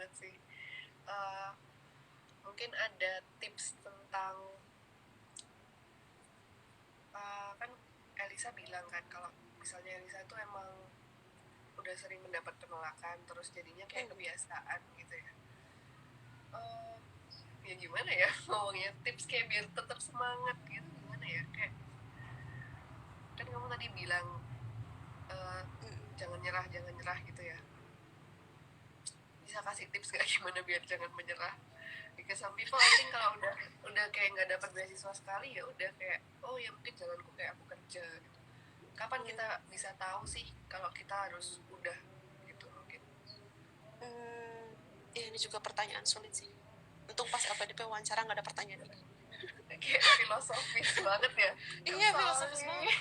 banget sih. Uh, Mungkin ada tips tentang kan Elisa bilang kan kalau misalnya Elisa itu emang udah sering mendapat penolakan terus jadinya kayak kebiasaan gitu ya. Ya gimana ya ngomongnya, tips kayak biar tetap semangat gitu gimana ya, kayak kan kamu tadi bilang jangan nyerah gitu ya. Bisa kasih tips gak gimana biar jangan menyerah? Because some people I think kalau udah kayak nggak dapat beasiswa sekali ya udah kayak oh ya mungkin jalanku kayak aku kerja gitu. Kapan kita bisa tahu sih kalau kita harus udah gitu mungkin? Ya ini juga pertanyaan sulit sih. Untung pas LPDP wawancara nggak ada pertanyaan ini. Kayak filosofis banget ya. Iya, filosofis banget.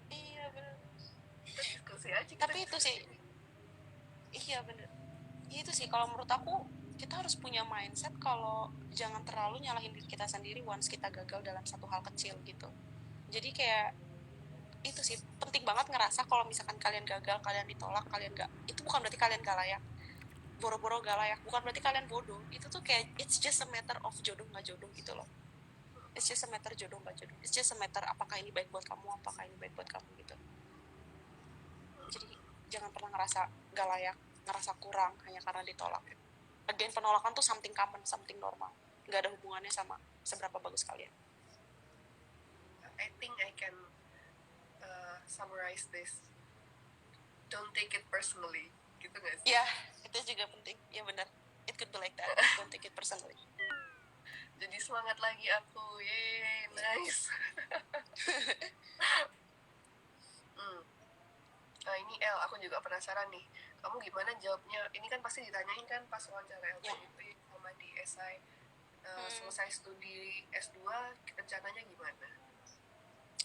Iya benar. Kita diskusi aja, kita Tapi itu diskusi. sih, iya benar. Itu sih kalau menurut aku kita harus punya mindset kalau jangan terlalu nyalahin diri kita sendiri once kita gagal dalam satu hal kecil gitu. Jadi kayak itu sih penting banget ngerasa kalau misalkan kalian gagal, kalian ditolak, kalian gak, itu bukan berarti kalian gak layak. Boro-boro gak layak, bukan berarti kalian bodoh. Itu tuh kayak it's just a matter of jodoh nggak jodoh gitu loh. It's just a matter jodoh nggak jodoh. It's just a matter apakah ini baik buat kamu, apakah ini baik buat kamu gitu. Jadi jangan pernah ngerasa gak layak, ngerasa kurang hanya karena ditolak. Again, penolakan tuh something common, something normal. Gak ada hubungannya sama seberapa bagus kalian. I think I can summarize this. Don't take it personally, gitu gak sih? Ya, itu juga penting. Ya benar. It could be like that. Don't take it personally. Jadi semangat lagi aku, yeay, nice. Nah ini El, aku juga penasaran nih, kamu gimana jawabnya? Ini kan pasti ditanyain kan pas wawancara LPDP sama di SI. Selesai studi S2 rencananya gimana?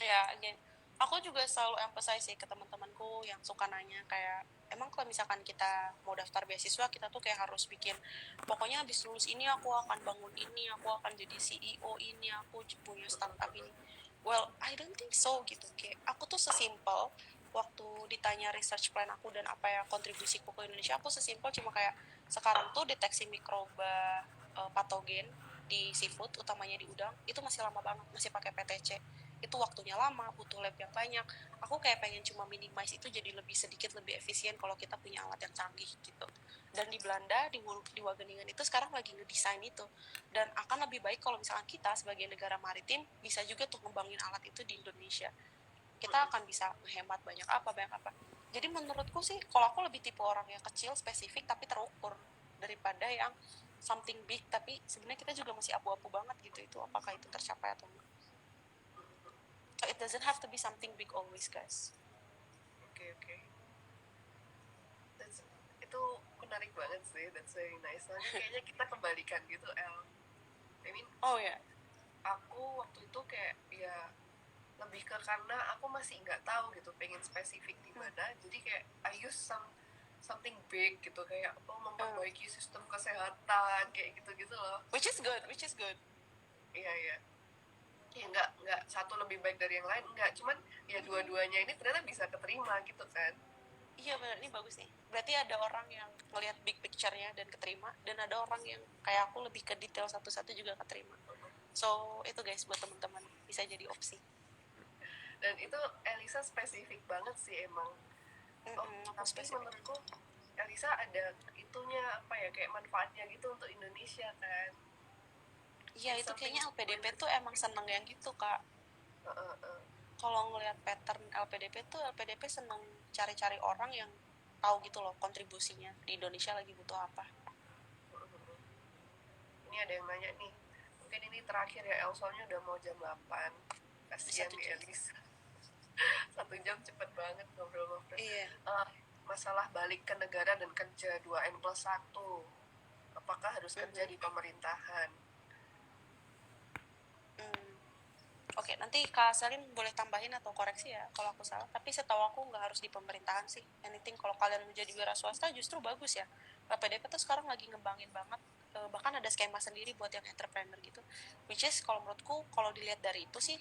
Ya, again, aku juga selalu emphasize sih ke teman-temanku yang suka nanya kayak emang kalau misalkan kita mau daftar beasiswa kita tuh kayak harus bikin pokoknya habis lulus ini aku akan bangun ini, aku akan jadi CEO ini, aku punya startup ini. Well, I don't think so gitu. Kayak aku tuh sesimpel waktu ditanya research plan aku dan apa ya kontribusiku ke Indonesia, aku sesimpel cuma kayak sekarang tuh deteksi mikroba patogen di seafood utamanya di udang itu masih lama banget, masih pakai PTC, itu waktunya lama, butuh lab yang banyak. Aku kayak pengen cuma minimize itu jadi lebih sedikit lebih efisien kalau kita punya alat yang canggih gitu. Dan di Belanda di Wageningen itu sekarang lagi ngedesain itu, dan akan lebih baik kalau misalkan kita sebagai negara maritim bisa juga tuh ngembangin alat itu di Indonesia. Kita akan bisa menghemat banyak apa. Jadi menurutku sih kalau aku lebih tipe orang yang kecil spesifik tapi terukur daripada yang something big tapi sebenarnya kita juga masih abu-abu banget gitu itu apakah itu tercapai atau enggak. So it doesn't have to be something big always, guys. Oke. Itu menarik banget sih, that's very nice. Soalnya kayaknya kita kebalikan gitu, El. I mean, Oh ya. aku waktu itu kayak ya lebih ke karena aku masih nggak tahu gitu pengen spesifik di mana, jadi kayak I use something big gitu, kayak memperbaiki sistem kesehatan kayak gitu loh. Which is good. Iya ya nggak satu lebih baik dari yang lain, nggak, cuman ya dua-duanya ini ternyata bisa keterima gitu kan. Iya benar, ini bagus nih. Berarti ada orang yang ngelihat big picture-nya dan keterima, dan ada orang yang kayak aku lebih ke detail satu-satu juga keterima. So itu guys buat teman-teman bisa jadi opsi. Dan itu Elisa spesifik banget sih emang. Tapi spesifik. Menurutku Elisa ada itunya apa ya, kayak manfaatnya gitu untuk Indonesia kan. Iya itu kayaknya LPDP tuh emang seneng yang gitu kak. Kalau ngelihat pattern LPDP seneng cari-cari orang yang tahu gitu loh kontribusinya di Indonesia lagi butuh apa. Ini ada yang nanya nih, mungkin ini terakhir ya El, soalnya udah mau jam 8. Kasian nih Elis. 1 jam cepet banget ngobrol-ngobrol. Iya. Masalah balik ke negara dan kerja 2N+1, apakah harus kerja di pemerintahan? Oke, nanti Kak Salim boleh tambahin atau koreksi ya kalau aku salah. Tapi setahu aku nggak harus di pemerintahan sih. Anything kalau kalian menjadi wira swasta justru bagus ya. PDP tuh sekarang lagi ngembangin banget. Bahkan ada skema sendiri buat yang entrepreneur gitu. Which is kalau menurutku kalau dilihat dari itu sih,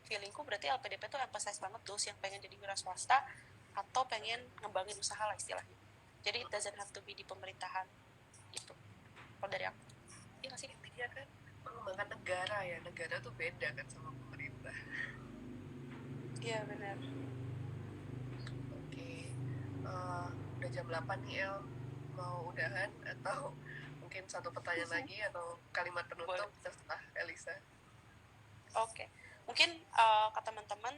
feelingku berarti LPDP tuh emphasize banget those yang pengen jadi wira swasta atau pengen ngembangin usaha lah istilahnya. Jadi it doesn't have to be di pemerintahan. gitu kalau dari aku. Iya nggak sih? Intinya kan mengembangkan negara ya, negara tuh beda kan sama pemerintah. Iya benar. Oke, udah jam 8 nih El, mau udahan atau mungkin satu pertanyaan lagi atau kalimat Boleh. penutup terserah Elisa. Oke, mungkin ke teman-teman,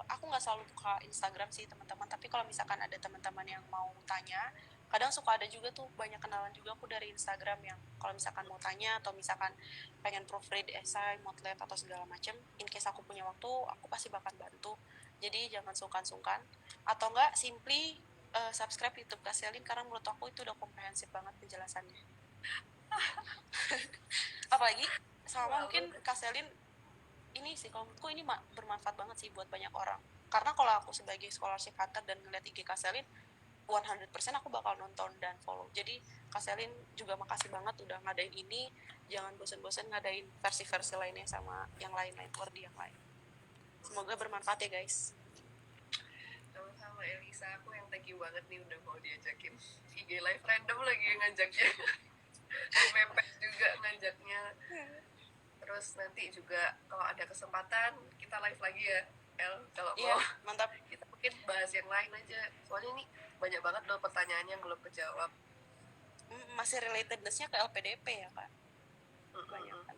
aku nggak selalu buka Instagram sih teman-teman, tapi kalau misalkan ada teman-teman yang mau tanya, kadang suka ada juga tuh banyak kenalan juga aku dari Instagram yang kalau misalkan mau tanya atau misalkan pengen proofread esai, motlet atau segala macem, in case aku punya waktu, aku pasti bakal bantu. Jadi jangan sungkan-sungkan, atau enggak simply subscribe YouTube Kak Selin karena menurut aku itu udah komprehensif banget penjelasannya. Apalagi sama Lalu mungkin Kak Selin ini sih kalau menurutku ini bermanfaat banget sih buat banyak orang, karena kalau aku sebagai scholarship hunter dan ngeliat IG Kaselin 100% aku bakal nonton dan follow. Jadi Kaselin juga makasih banget udah ngadain ini, jangan bosen-bosen ngadain versi-versi lainnya sama yang lain-lain, wordy yang lain. Semoga bermanfaat ya guys. sama-sama Elisa, aku yang thank you banget nih udah mau diajakin IG live random lagi yang ngajaknya. Mepet juga ngajaknya. Terus nanti juga kalau ada kesempatan kita live lagi ya El, kalau Iya, mau mantap. kita mungkin bahas yang lain aja, soalnya ini banyak banget loh pertanyaannya yang belum kejawab. Masih relatedness-nya ke LPDP ya kak, banyak kan.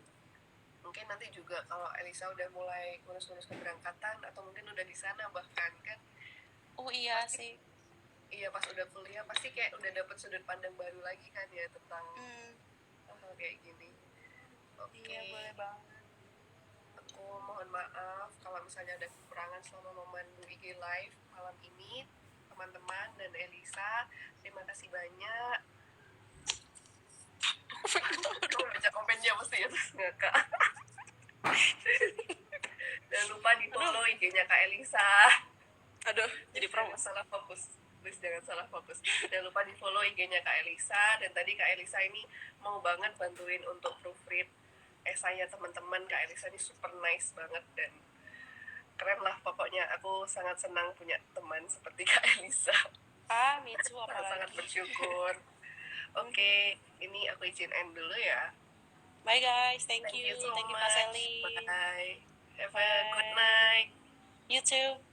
Mungkin nanti juga kalau Elisa udah mulai ngurus-ngurus keberangkatan atau mungkin udah di sana bahkan kan, Oh iya pasti sih. iya pas udah kuliah pasti kayak udah dapet sudut pandang baru lagi kan ya tentang hal kayak gini. Iya Oke, boleh banget. aku mohon maaf kalau misalnya ada kekurangan selama memandu IG live malam ini teman-teman dan Elisa. Terima kasih banyak. Aku baca komennya mesti ya terus ngakak. Jangan lupa di follow IG-nya Kak Elisa. Aduh, jadi promo. Salah fokus. Please jangan salah fokus. Jangan lupa di follow IG-nya Kak Elisa. Dan tadi Kak Elisa ini mau banget bantuin untuk proofread esainya teman-teman. Kak Elisa ini super nice banget dan keren lah pokoknya. Aku sangat senang punya teman seperti Kak Elisa. Me too Sangat apalagi. bersyukur. Oke, ini aku izin end dulu ya. Bye guys, thank Thank you you so Kak much. Selin. Bye. Have a good night. You too.